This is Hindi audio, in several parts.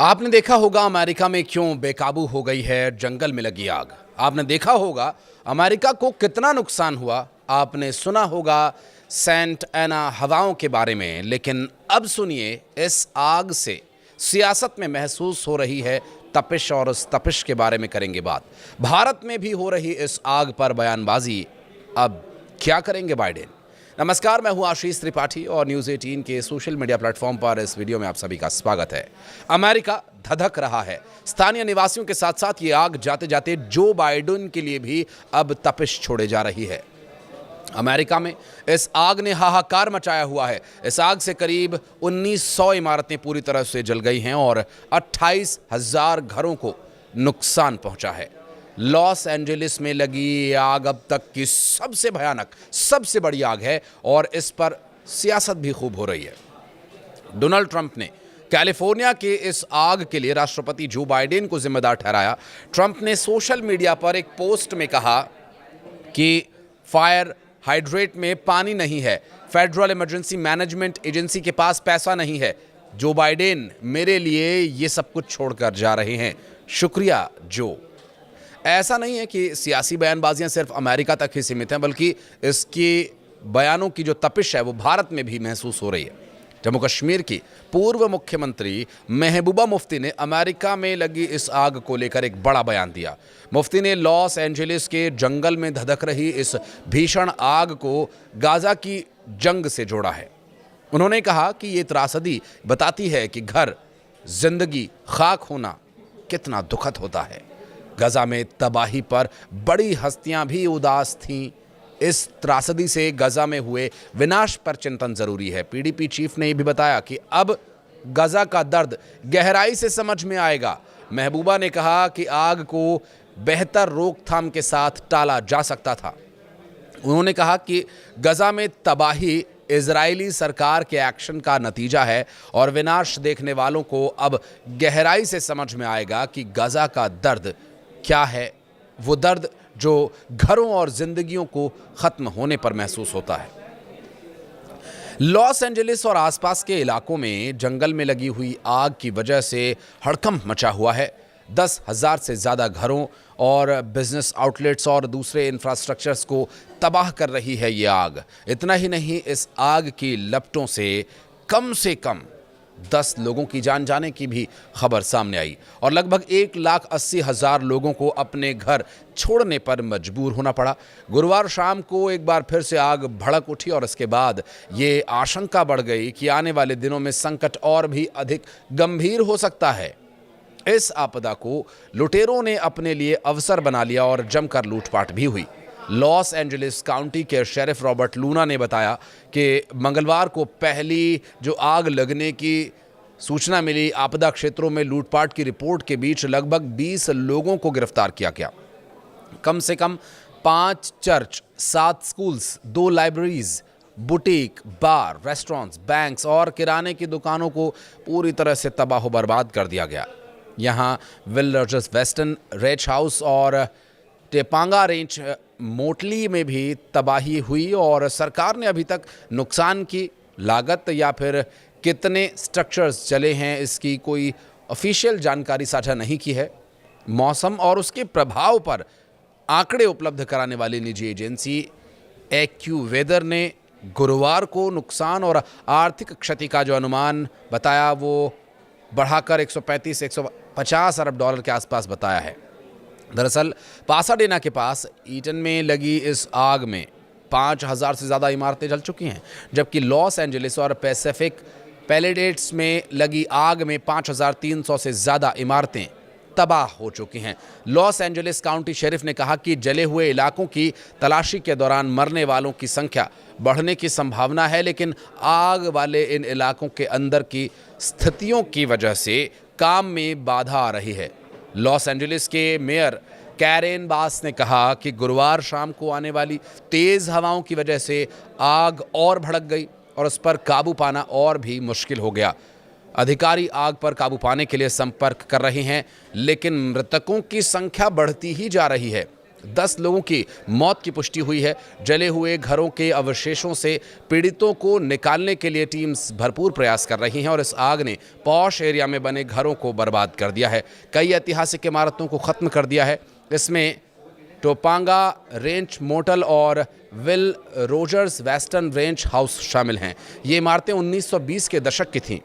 आपने देखा होगा अमेरिका में क्यों बेकाबू हो गई है जंगल में लगी आग। आपने देखा होगा अमेरिका को कितना नुकसान हुआ। आपने सुना होगा सेंट एना हवाओं के बारे में। लेकिन अब सुनिए इस आग से सियासत में महसूस हो रही है तपिश, और उस तपिश के बारे में करेंगे बात। भारत में भी हो रही इस आग पर बयानबाजी। अब क्या करेंगे बाइडेन? नमस्कार, मैं हूं आशीष त्रिपाठी और न्यूज़ 18 के सोशल मीडिया प्लेटफॉर्म पर इस वीडियो में आप सभी का स्वागत है। अमेरिका धधक रहा है। स्थानीय निवासियों के साथ साथ ये आग जाते जाते जो बाइडेन के लिए भी अब तपिश छोड़े जा रही है। अमेरिका में इस आग ने हाहाकार मचाया हुआ है। इस आग से करीब 1900 इमारतें पूरी तरह से जल गई हैं और 28,000 घरों को नुकसान पहुंचा है। लॉस एंजलिस में लगी ये आग अब तक की सबसे भयानक, सबसे बड़ी आग है और इस पर सियासत भी खूब हो रही है। डोनाल्ड ट्रंप ने कैलिफोर्निया के इस आग के लिए राष्ट्रपति जो बाइडेन को जिम्मेदार ठहराया। ट्रंप ने सोशल मीडिया पर एक पोस्ट में कहा कि फायर हाइड्रेट में पानी नहीं है, फेडरल इमरजेंसी मैनेजमेंट एजेंसी के पास पैसा नहीं है। जो बाइडेन मेरे लिए ये सब कुछ छोड़कर जा रहे हैं, शुक्रिया जो। ऐसा नहीं है कि सियासी बयानबाजियां सिर्फ अमेरिका तक ही सीमित हैं, बल्कि इसकी बयानों की जो तपिश है वो भारत में भी महसूस हो रही है। जम्मू कश्मीर की पूर्व मुख्यमंत्री महबूबा मुफ्ती ने अमेरिका में लगी इस आग को लेकर एक बड़ा बयान दिया। मुफ्ती ने लॉस एंजलिस के जंगल में धधक रही इस भीषण आग को गाजा की जंग से जोड़ा है। उन्होंने कहा कि ये त्रासदी बताती है कि घर, जिंदगी खाक होना कितना दुखद होता है। गजा में तबाही पर बड़ी हस्तियां भी उदास थीं। इस त्रासदी से गजा में हुए विनाश पर चिंतन जरूरी है। पीडीपी चीफ ने यह भी बताया कि अब गजा का दर्द गहराई से समझ में आएगा। महबूबा ने कहा कि आग को बेहतर रोकथाम के साथ टाला जा सकता था। उन्होंने कहा कि गजा में तबाही इजरायली सरकार के एक्शन का नतीजा है और विनाश देखने वालों को अब गहराई से समझ में आएगा कि गजा का दर्द क्या है। वो दर्द जो घरों और जिंदगियों को खत्म होने पर महसूस होता है। लॉस एंजलिस और आसपास के इलाकों में जंगल में लगी हुई आग की वजह से हड़कंप मचा हुआ है। 10,000 से ज़्यादा घरों और बिजनेस आउटलेट्स और दूसरे इंफ्रास्ट्रक्चर्स को तबाह कर रही है ये आग। इतना ही नहीं, इस आग की लपटों से कम 10 लोगों की जान जाने की भी खबर सामने आई और लगभग 1,80,000 लोगों को अपने घर छोड़ने पर मजबूर होना पड़ा। गुरुवार शाम को एक बार फिर से आग भड़क उठी और इसके बाद ये आशंका बढ़ गई कि आने वाले दिनों में संकट और भी अधिक गंभीर हो सकता है। इस आपदा को लुटेरों ने अपने लिए अवसर बना लिया और जमकर लूटपाट भी हुई। लॉस एंजलिस काउंटी के शेरिफ रॉबर्ट लूना ने बताया कि मंगलवार को पहली जो आग लगने की सूचना मिली, आपदा क्षेत्रों में लूटपाट की रिपोर्ट के बीच लगभग 20 लोगों को गिरफ्तार किया गया। कम से कम 5 चर्च, 7 स्कूल्स, 2 लाइब्रेरीज, बुटीक, बार, रेस्टोरेंट्स, बैंक्स और किराने की दुकानों को पूरी तरह से तबाह बर्बाद कर दिया गया। यहाँ will Rogers western reach house और टेपांगा रेंज मोटली में भी तबाही हुई और सरकार ने अभी तक नुकसान की लागत या फिर कितने स्ट्रक्चर्स चले हैं इसकी कोई ऑफिशियल जानकारी साझा नहीं की है। मौसम और उसके प्रभाव पर आंकड़े उपलब्ध कराने वाली निजी एजेंसी एक्यूवेदर ने गुरुवार को नुकसान और आर्थिक क्षति का जो अनुमान बताया वो बढ़ाकर 135-150 अरब डॉलर के आसपास बताया है। दरअसल पासाडेना के पास ईटन में लगी इस आग में 5,000 से ज़्यादा इमारतें जल चुकी हैं, जबकि लॉस एंजलिस और पैसिफिक पैलेडेट्स में लगी आग में 5,300 से ज़्यादा इमारतें तबाह हो चुकी हैं। लॉस एंजलिस काउंटी शेरिफ ने कहा कि जले हुए इलाकों की तलाशी के दौरान मरने वालों की संख्या बढ़ने की संभावना है, लेकिन आग वाले इन इलाकों के अंदर की स्थितियों की वजह से काम में बाधा आ रही है। लॉस एंजलिस के मेयर कैरेन बास ने कहा कि गुरुवार शाम को आने वाली तेज़ हवाओं की वजह से आग और भड़क गई और उस पर काबू पाना और भी मुश्किल हो गया। अधिकारी आग पर काबू पाने के लिए संपर्क कर रहे हैं, लेकिन मृतकों की संख्या बढ़ती ही जा रही है। 10 लोगों की मौत की पुष्टि हुई है। जले हुए घरों के अवशेषों से पीड़ितों को निकालने के लिए टीम्स भरपूर प्रयास कर रही हैं और इस आग ने पॉश एरिया में बने घरों को बर्बाद कर दिया है। कई ऐतिहासिक इमारतों को ख़त्म कर दिया है। इसमें टोपांगा रेंच मोटल और Will Rogers western ranch house शामिल हैं। ये इमारतें 1920 के दशक की थीं।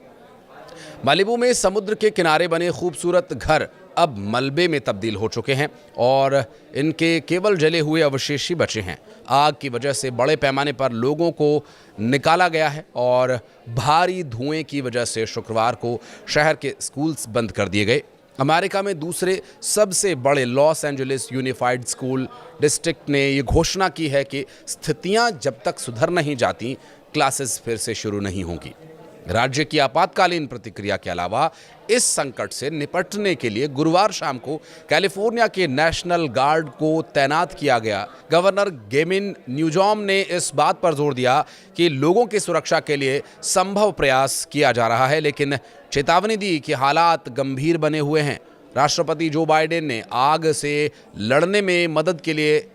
मालिबू में समुद्र के किनारे बने खूबसूरत घर अब मलबे में तब्दील हो चुके हैं और इनके केवल जले हुए अवशेष ही बचे हैं। आग की वजह से बड़े पैमाने पर लोगों को निकाला गया है और भारी धुएं की वजह से शुक्रवार को शहर के स्कूल्स बंद कर दिए गए। अमेरिका में दूसरे सबसे बड़े Los Angeles unified school district ने ये घोषणा की है कि स्थितियां जब तक सुधर नहीं जाती, क्लासेस फिर से शुरू नहीं होंगी। राज्य की आपातकालीन प्रतिक्रिया के अलावा इस संकट से निपटने के लिए गुरुवार शाम को कैलिफोर्निया के नेशनल गार्ड को तैनात किया गया। गवर्नर गेविन न्यूजॉम ने इस बात पर जोर दिया कि लोगों की सुरक्षा के लिए संभव प्रयास किया जा रहा है, लेकिन चेतावनी दी कि हालात गंभीर बने हुए हैं। राष्ट्रपति जो बाइडेन ने आग से लड़ने में मदद के लिए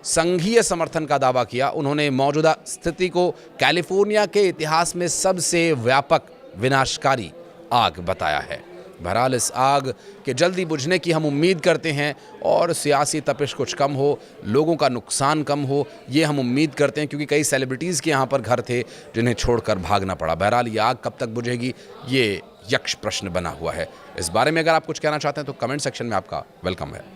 संघीय समर्थन का दावा किया। उन्होंने मौजूदा स्थिति को कैलिफोर्निया के इतिहास में सबसे व्यापक विनाशकारी आग बताया है। बहरहाल इस आग के जल्दी बुझने की हम उम्मीद करते हैं और सियासी तपिश कुछ कम हो, लोगों का नुकसान कम हो, ये हम उम्मीद करते हैं, क्योंकि कई सेलिब्रिटीज़ के यहाँ पर घर थे जिन्हें छोड़कर भागना पड़ा। बहरहाल ये आग कब तक बुझेगी, ये यक्ष प्रश्न बना हुआ है। इस बारे में अगर आप कुछ कहना चाहते हैं तो कमेंट सेक्शन में आपका वेलकम है।